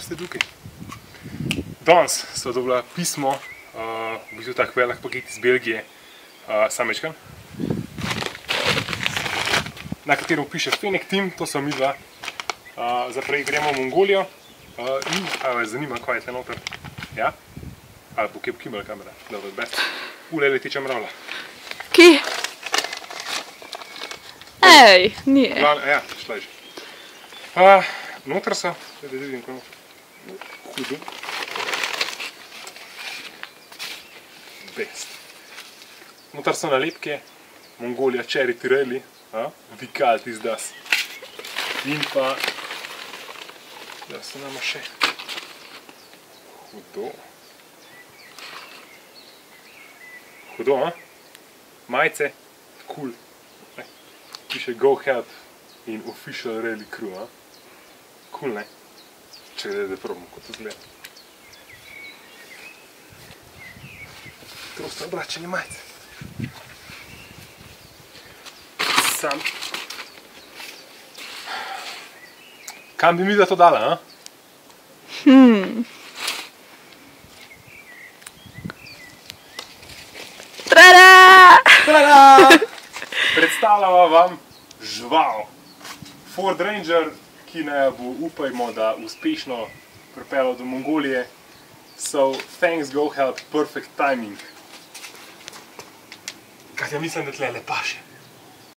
ste tukaj. Danes sva dobila pismo, v bistvu tak velik paket iz Belgije, samečkan, na katerem piše Fennec Team, to so mi dva. Zaprej gremo v Mongolijo in vas zanima, kaj je tle noter. Ja? Ali bo kje pokimala kamera? Dobro, best. Ule leteča mravlja. Kje? Ej, nije. Ja, šla je že. Noter so, da vidim, kako hudo. Best. Noter so nalepke, Mongolia Charity Rally, Vikalt iz Das. In pa, da se nama še hudo. Hudo, majice, cool. Piše Go Help in Official Rally Crew, Cool, ne? Čekaj, da probamo, kot to zgleda. Prosto obračanje majice. Sam. Kam bi mi da to dala, Tada! Tada! Predstavljamo vam žival. Ford Ranger, ki ne bo, upajmo, da uspešno pripeljal do Mongolije. So, thanks, Go Help, perfect timing. Katja, mislim, da tle lepaše.